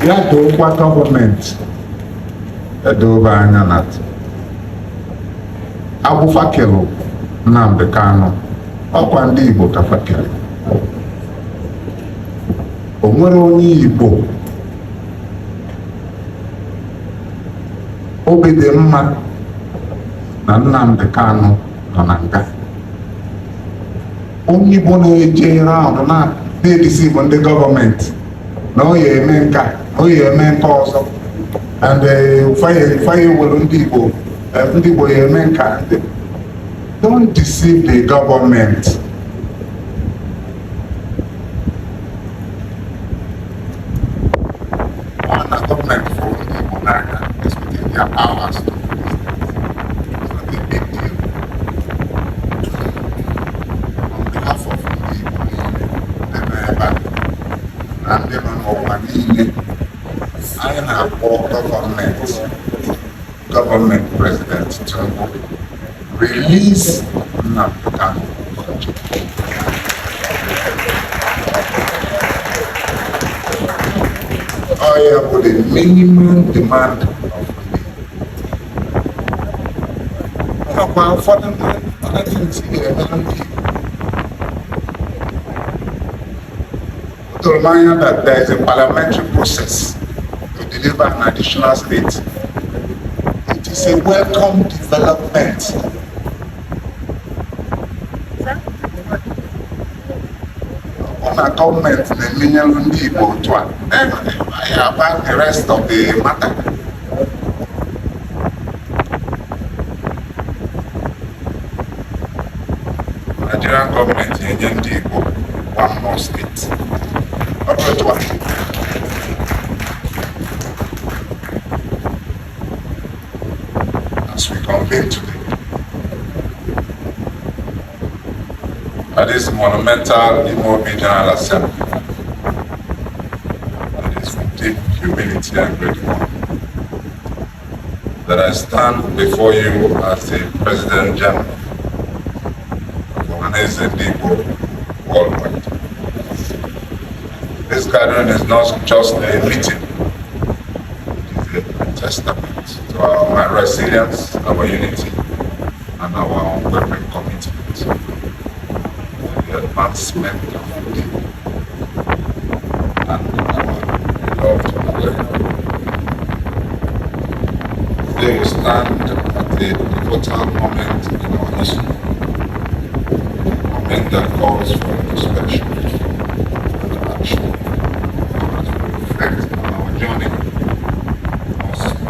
ya dokwa gọọmenti edobe anya na agbụfakelu Nnamdi Kanu ọkwa ndị Igbo ka fakele. O nwere onye Igbo obi dị mma na Nnamdi Kanu nọ na nga. Onye Igbo na-eje raụndụ na-edisi Igbo ndị gọọmenti na ọ ya eme nka, ọ ya eme nke ọzọ, and fire were ndị Igbo ya eme nka. Don't deceive the government. On the government for ndị Igbo n'aka is within their powers. It's not a big deal. On behalf of ndị Igbo ndị nọ ebe a na ndị nọ n'ụwa niile, anyị na-akpọ gọọmenti president to release Nnamdi Kanu. I put a minimum demand of for them. I didn't see to remind you that there is a parliamentary process to deliver an additional state. It is a welcome development. On a government na-emenyelu ndị Igbo otu a, about the rest of the matter. Nigerian government enye ndị Igbo one more state. As we convene today, at this monumental Imeobi General Assembly, it is with deep humility and gratitude that I stand before you as the President General of Ohanaeze Ndigbo worldwide. This gathering is not just a meeting, it is a testament to our resilience, our unity, and our unwavering commitment to the advancement of the people and our beloved Nigeria. Today we stand at a pivotal moment in our history, a moment that calls for introspection and action. As we reflect on our journey, we must be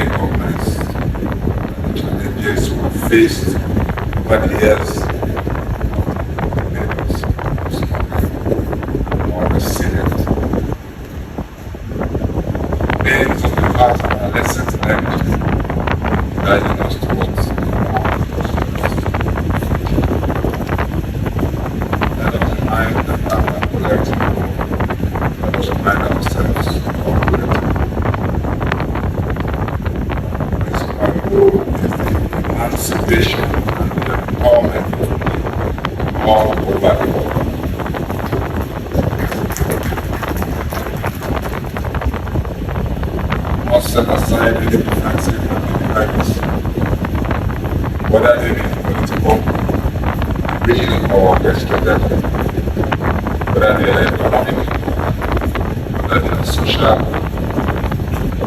recognized the challenges we have faced over the years made us more resilient. Pains of the past are lessons learned, guiding us towards more let us remind that our collective goal, let us remind ourselves of our collective goal. Our goal is the emancipation and the empowerment of all over the world. We must set aside any defensive acts, whether they be political, regional, or orchestrated, whether they are economic, whether they are social,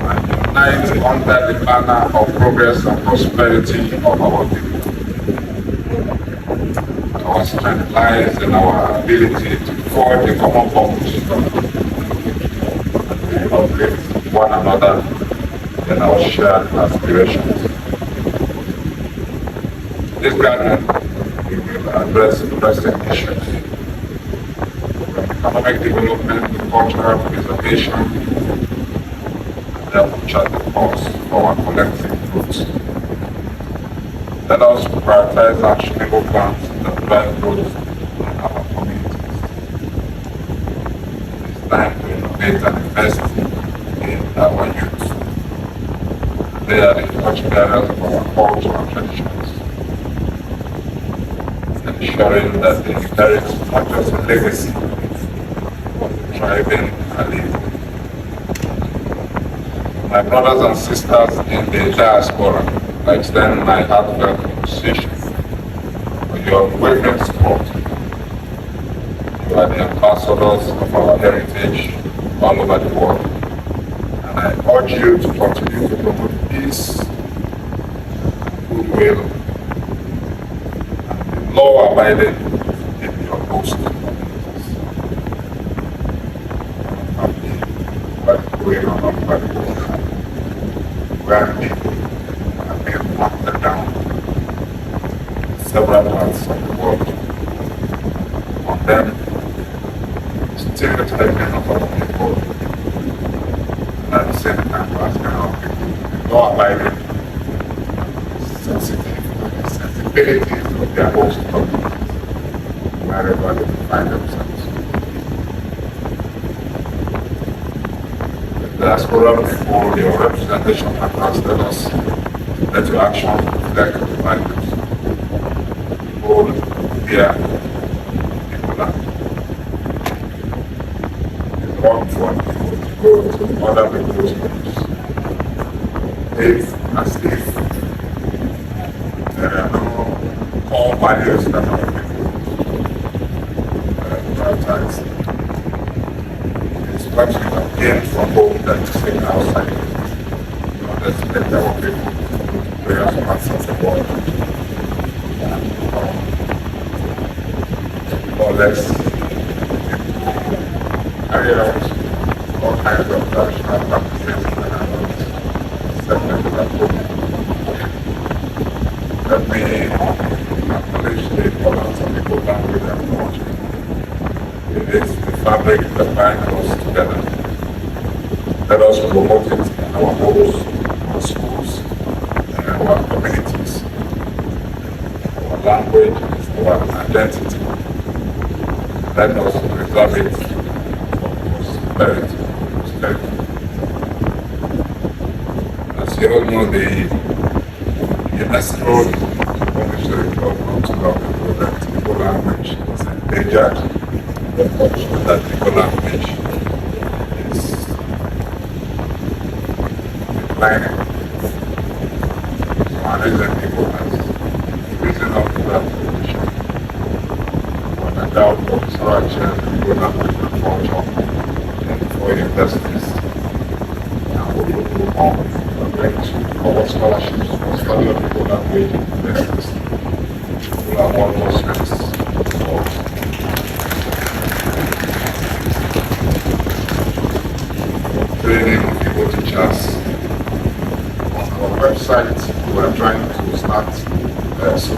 and unite under the banner of progress and prosperity of our people. Our strength lies in our ability to forge a common purpose and to uplift one another in our shared aspirations. This gathering will address pressing issues from economic development to cultural preservation and help chart the course for our collective growth. Let us prioritize actionable plans that drive growth in our communities. It is time to innovate and invest in our youth. They are the touch bearers of our culture and traditions, ensuring that they inherit not just a legacy, but a thriving and living My brothers and sisters in the diaspora, I extend my heartfelt appreciation for your unwavering support. You are the ambassadors of our heritage all over the world, and I urge you to continue to promote peace, goodwill, and be law-abiding in your host communities. What's going on over the world, where people have been knocked down in several parts of the world. On them, stereotyping of our people, and at the same time asking our people to be law-abiding, sensibilities of their host communities, wherever they find themselves. The diaspora people, your representation across let us let your action reflect the values. People here, people are. It's wrong for people to go to other people's homes as if there are no core values that our people prioritize. It's what we have gained from home that is taken outside. Let's let our people to various parts of the world more or less carry out all kinds of traditional practices and acceptance at home. Let me acknowledge the importance of the language and culture. It is the fabric that binds us together. Let us promote it in our homes, our schools, and our communities. Our language is our identity. Let us preserve it for prosperity. As you all know, the UNESCO Monetary Club to that Igbo language is endangered. That Igbo language is declining. So Ohanaeze people has risen up to that position. Without doubt of research and Igbo language and culture in 4 universities. And we will move on. Our scholarships for study of Igbo language in universities will have one more space for training of Igbo teachers. On our website, we are trying to start schools so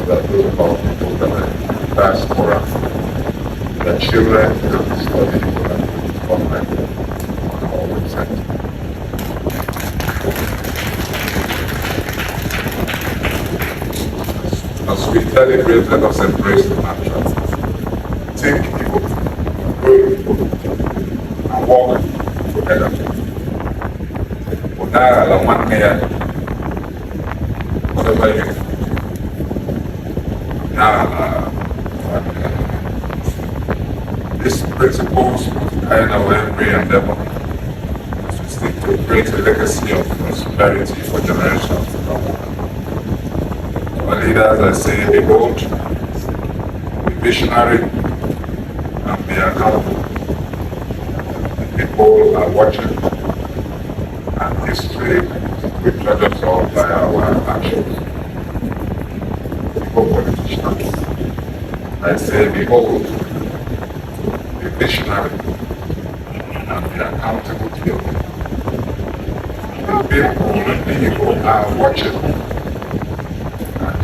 that those of our people that are in diaspora, their children can study Igbo language online on our website. As we celebrate, let us embrace the natural. Take people, grow people, and walk together. Whatever you these principles guide our every endeavor as we seek to create a legacy of prosperity for generations to come. Our leaders, I say, be bold, be visionary, and be accountable. People are watching, and history will judge us all by our actions. People politicians, I say, be bold, be visionary, and be accountable to you. The people are watching.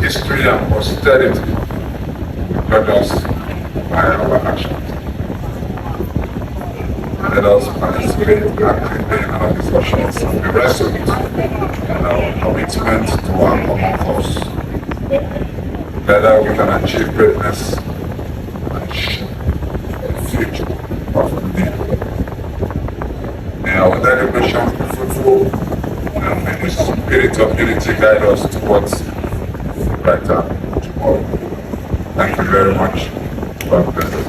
History and posterity will judge us by our actions. Let us participate actively in our discussions and be resolute in our commitment to our common cause. Together we can achieve greatness and shape the future of Nnamdi. May our celebration be fruitful and may the spirit of unity guide us towards right tomorrow. Thank you very much. God bless us.